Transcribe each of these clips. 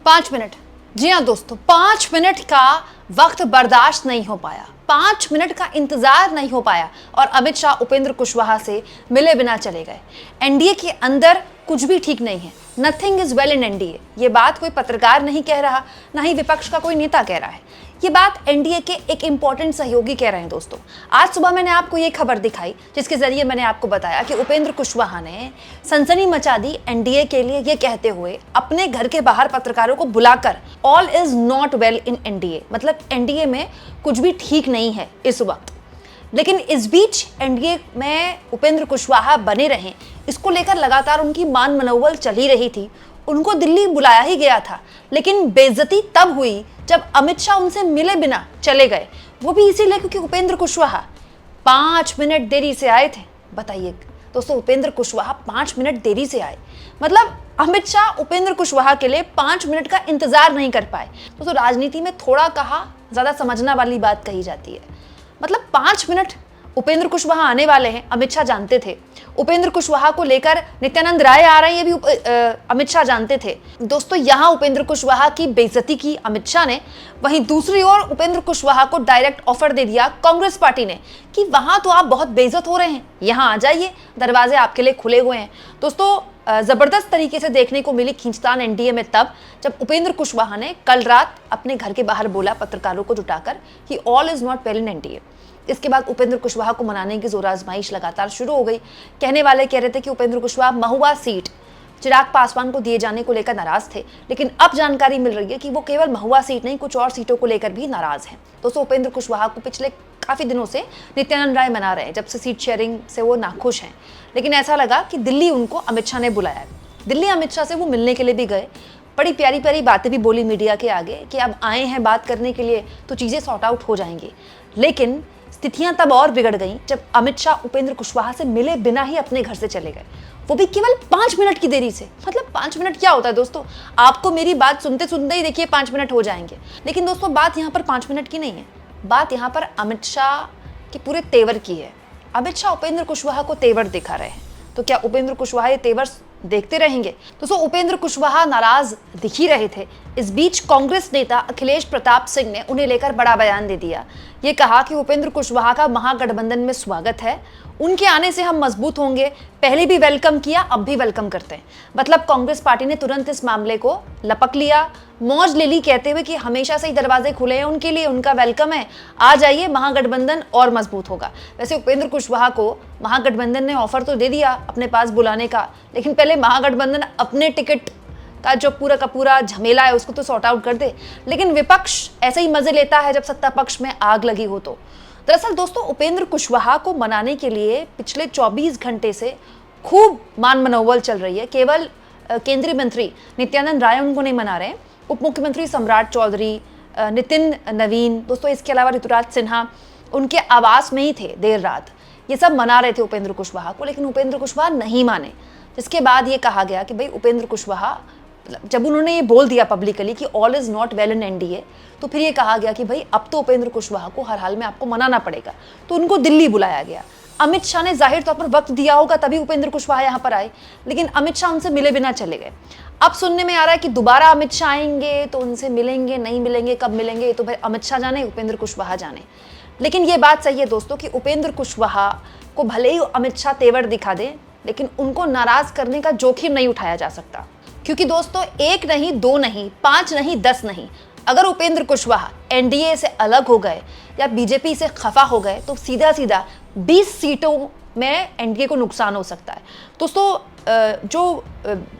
5 minute. जी हाँ दोस्तों, 5 minute का वक्त बर्दाश्त नहीं हो पाया, 5 मिनट का इंतजार नहीं हो पाया और अमित शाह उपेंद्र कुशवाहा से मिले बिना चले गए। एनडीए के अंदर कुछ भी ठीक नहीं है, nothing is well in NDA. ये बात कोई पत्रकार नहीं कह रहा, ना ही विपक्ष का कोई नेता कह रहा है, ये बात एनडीए के एक इंपॉर्टेंट सहयोगी कह रहे हैं। दोस्तों, आज सुबह मैंने आपको ये खबर दिखाई जिसके जरिए मैंने आपको बताया कि उपेंद्र कुशवाहा ने सनसनी मचा दी एनडीए के लिए, ये कहते हुए अपने घर के बाहर पत्रकारों को बुलाकर all is not well in NDA, मतलब एनडीए में कुछ भी ठीक नहीं है इस वक्त। लेकिन इस बीच एनडीए में उपेंद्र कुशवाहा बने रहें, इसको लेकर लगातार उनकी मान मनोबल चली रही थी। उनको दिल्ली बुलाया ही गया था, लेकिन बेइज्जती तब हुई जब अमित शाह उनसे मिले बिना चले गए, वो भी इसीलिए क्योंकि उपेंद्र कुशवाहा 5 मिनट देरी से आए थे। बताइए दोस्तों, उपेंद्र कुशवाहा 5 मिनट देरी से आए, मतलब अमित शाह उपेंद्र कुशवाहा के लिए 5 मिनट का इंतजार नहीं कर पाए। दोस्तों, राजनीति में थोड़ा कहा ज्यादा समझना वाली बात कही जाती है। मतलब 5 मिनट उपेंद्र कुशवाहा आने वाले हैं, अमित शाह जानते थे। उपेंद्र कुशवाहा को लेकर नित्यानंद राय आ रहे हैं, ये भी अमित शाह जानते थे। दोस्तों, यहाँ उपेंद्र कुशवाहा की बेइज्जती की अमित शाह ने, वहीं दूसरी ओर उपेंद्र कुशवाहा को डायरेक्ट ऑफर दे दिया कांग्रेस पार्टी ने कि वहां तो आप बहुत बेइज्जत हो रहे हैं, यहाँ आ जाइए, दरवाजे आपके लिए खुले हुए हैं। दोस्तों, जबरदस्त तरीके से देखने को मिली खींचतान एनडीए में तब जब उपेंद्र कुशवाहा ने कल रात अपने घर के बाहर बोला पत्रकारों को जुटाकर कि all is not well in NDA. इसके बाद उपेंद्र कुशवाहा को मनाने की जोर आजमाइश लगातार शुरू हो गई। कहने वाले कह रहे थे कि उपेंद्र कुशवाहा महुआ सीट चिराग पासवान को दिए जाने को लेकर नाराज थे, लेकिन अब जानकारी मिल रही है कि वो केवल महुआ सीट नहीं, कुछ और सीटों को लेकर भी नाराज हैं। दोस्तों, उपेंद्र कुशवाहा को पिछले काफी दिनों से नित्यानंद राय मना रहे हैं, जब से सीट शेयरिंग से वो नाखुश हैं। लेकिन ऐसा लगा कि दिल्ली उनको अमित शाह ने बुलाया। दिल्ली अमित शाह से वो मिलने के लिए भी गए, बड़ी प्यारी प्यारी बातें भी बोली मीडिया के आगे कि अब आए हैं बात करने के लिए तो चीजें सॉर्ट आउट हो जाएंगी। लेकिन स्थितियां तब और बिगड़ गईं जब अमित शाह उपेंद्र कुशवाहा से मिले बिना ही अपने घर से चले गए, वो भी केवल 5 मिनट की देरी से। मतलब 5 मिनट क्या होता है दोस्तों, आपको मेरी बात सुनते सुनते ही देखिए 5 मिनट हो जाएंगे। लेकिन दोस्तों, बात यहाँ पर 5 मिनट की नहीं है, बात यहाँ पर अमित शाह के पूरे तेवर की है। अमित शाह उपेंद्र कुशवाहा को तेवर दिखा रहे हैं, तो क्या उपेंद्र कुशवाहा ये तेवर देखते रहेंगे? दोस्तों, उपेंद्र कुशवाहा नाराज दिख ही रहे थे। इस बीच कांग्रेस नेता अखिलेश प्रताप सिंह ने उन्हें लेकर बड़ा बयान दे दिया। ये कहा कि उपेंद्र कुशवाहा का महागठबंधन में स्वागत है, उनके आने से हम मजबूत होंगे। पहले भी वेलकम किया, अब भी वेलकम करते हैं। मतलब कांग्रेस पार्टी ने तुरंत इस मामले को लपक लिया, मौज ले ली, कहते हुए कि हमेशा से ही दरवाजे खुले हैं उनके लिए, उनका वेलकम है, आ जाइए, महागठबंधन और मजबूत होगा। वैसे उपेंद्र कुशवाहा को महागठबंधन ने ऑफर तो दे दिया अपने पास बुलाने का, लेकिन पहले महागठबंधन अपने टिकट का जो पूरा का पूरा झमेला है उसको तो सॉर्ट आउट कर दे। लेकिन विपक्ष ऐसे ही मजे लेता है जब सत्ता पक्ष में आग लगी हो तो। दरअसल दोस्तों, उपेंद्र कुशवाहा को मनाने के लिए पिछले 24 घंटे से खूब मान मनोबल चल रही है। केवल केंद्रीय मंत्री नित्यानंद राय उनको नहीं मना रहे, उप मुख्यमंत्री सम्राट चौधरी, नितिन नवीन, दोस्तों इसके अलावा ऋतुराज सिन्हा उनके आवास में ही थे देर रात। ये सब मना रहे थे उपेंद्र कुशवाहा को, लेकिन उपेंद्र कुशवाहा नहीं माने। जिसके बाद ये कहा गया कि भाई उपेंद्र कुशवाहा, जब उन्होंने ये बोल दिया पब्लिकली कि all is not well in NDA, तो फिर ये कहा गया कि भाई अब तो उपेंद्र कुशवाहा को हर हाल में आपको मनाना पड़ेगा। तो उनको दिल्ली बुलाया गया। अमित शाह ने जाहिर तौर पर वक्त दिया होगा तभी उपेंद्र कुशवाहा यहाँ पर आए, लेकिन अमित शाह उनसे मिले बिना चले गए। अब सुनने में आ रहा है कि दोबारा अमित शाह आएंगे तो उनसे मिलेंगे, नहीं मिलेंगे, कब मिलेंगे, तो भाई अमित शाह जाने, उपेंद्र कुशवाहा जाने। लेकिन ये बात सही है दोस्तों कि उपेंद्र कुशवाहा को भले ही अमित शाह तेवर दिखा दें, लेकिन उनको नाराज करने का जोखिम नहीं उठाया जा सकता। क्योंकि दोस्तों, 1 नहीं, 2 नहीं, 5 नहीं, 10 नहीं, अगर उपेंद्र कुशवाहा एनडीए से अलग हो गए या बीजेपी से खफा हो गए तो सीधा सीधा 20 सीटों में एनडीए को नुकसान हो सकता है। दोस्तों, जो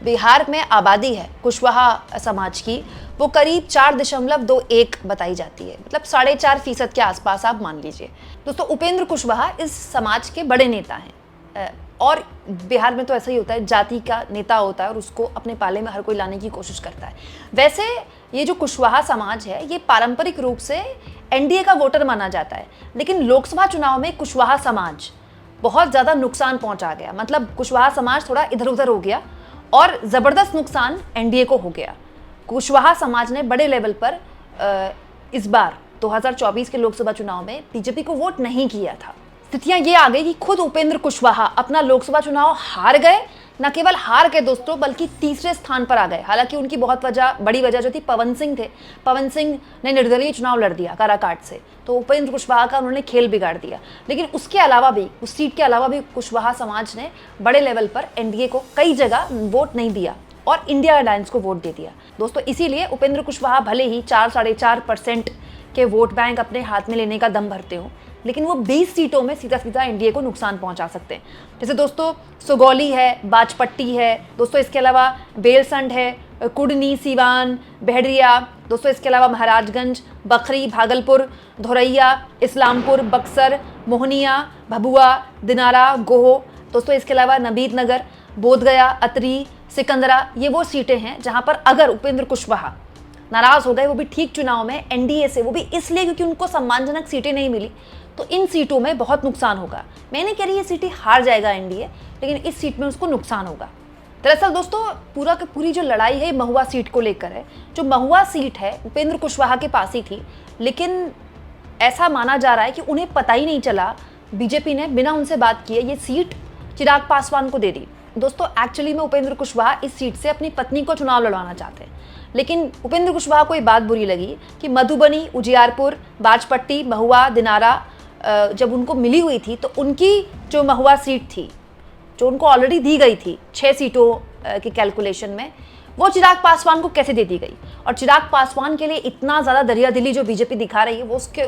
बिहार में आबादी है कुशवाहा समाज की, वो करीब 4.21 बताई जाती है, मतलब 4.5% के आसपास आप मान लीजिए। दोस्तों, उपेंद्र कुशवाहा इस समाज के बड़े नेता हैं, और बिहार में तो ऐसा ही होता है, जाति का नेता होता है और उसको अपने पाले में हर कोई लाने की कोशिश करता है। वैसे ये जो कुशवाहा समाज है, ये पारंपरिक रूप से एनडीए का वोटर माना जाता है, लेकिन लोकसभा चुनाव में कुशवाहा समाज बहुत ज़्यादा नुकसान पहुंचा गया। मतलब कुशवाहा समाज थोड़ा इधर उधर हो गया और ज़बरदस्त नुकसान एनडीए को हो गया। कुशवाहा समाज ने बड़े लेवल पर इस बार 2024 के लोकसभा चुनाव में बीजेपी को वोट नहीं किया था। स्थितियां ये आ गई कि खुद उपेंद्र कुशवाहा अपना लोकसभा चुनाव हार गए, न केवल हार गए दोस्तों, बल्कि तीसरे स्थान पर आ गए। हालांकि उनकी बहुत बड़ी वजह जो थी पवन सिंह थे। पवन सिंह ने निर्दलीय चुनाव लड़ दिया काराकाट से, तो उपेंद्र कुशवाहा का उन्होंने खेल बिगाड़ दिया। लेकिन उसके अलावा भी, उस सीट के अलावा भी कुशवाहा समाज ने बड़े लेवल पर एनडीए को कई जगह वोट नहीं दिया और इंडिया अलायंस को वोट दे दिया दोस्तों। इसीलिए उपेंद्र कुशवाहा भले ही 4-4.5% के वोट बैंक अपने हाथ में लेने का दम भरते हो, लेकिन वो 20 सीटों में सीधा सीधा एनडीए को नुकसान पहुंचा सकते हैं। जैसे दोस्तों सुगौली है, बाजपट्टी है दोस्तों, इसके अलावा बेलसंड है, कुडनी, सीवान, बहरिया दोस्तों, इसके अलावा महाराजगंज, बखरी, भागलपुर, धौरैया, इस्लामपुर, बक्सर, मोहनिया, भभुआ, दिनारा, गोह दोस्तों, इसके अलावा नबीद नगर, बोधगया, अतरी, सिकंदरा, ये वो सीटें हैं जहां पर अगर उपेंद्र कुशवाहा नाराज हो गए, वो भी ठीक चुनाव में एनडीए से, वो भी इसलिए क्योंकि उनको सम्मानजनक सीटें नहीं मिली, तो इन सीटों में बहुत नुकसान होगा। मैं नहीं कह रही ये सीटें हार जाएगा एनडीए, लेकिन इस सीट में उसको नुकसान होगा। दरअसल दोस्तों पूरा की पूरी जो लड़ाई है महुआ सीट को लेकर है। जो महुआ सीट है उपेंद्र कुशवाहा के पास ही थी, लेकिन ऐसा माना जा रहा है कि उन्हें पता ही नहीं चला, बीजेपी ने बिना उनसे बात किए ये सीट चिराग पासवान को दे दी। दोस्तों एक्चुअली में उपेंद्र कुशवाहा इस सीट से अपनी पत्नी को चुनाव लड़वाना चाहते हैं, लेकिन उपेंद्र कुशवाहा को ये बात बुरी लगी कि मधुबनी, उजियारपुर, बाजपट्टी, महुआ, दिनारा जब उनको मिली हुई थी, तो उनकी जो महुआ सीट थी जो उनको ऑलरेडी दी गई थी 6 सीटों की कैलकुलेशन में, वो चिराग पासवान को कैसे दे दी गई। और चिराग पासवान के लिए इतना ज़्यादा दरियादिली जो बीजेपी दिखा रही है, वो उसके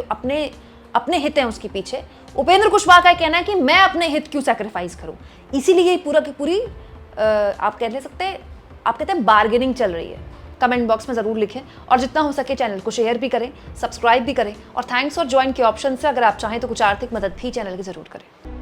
अपने हित हैं उसके पीछे। उपेंद्र कुशवाहा का कहना है कि मैं अपने हित क्यों सैक्रिफाइस करूं, इसीलिए पूरा की पूरी आप कह सकते हैं, आप कहते हैं बार्गेनिंग चल रही है। कमेंट बॉक्स में ज़रूर लिखें और जितना हो सके चैनल को शेयर भी करें, सब्सक्राइब भी करें, और थैंक्स और ज्वाइन के ऑप्शन से अगर आप चाहें तो कुछ आर्थिक मदद भी चैनल की ज़रूर करें।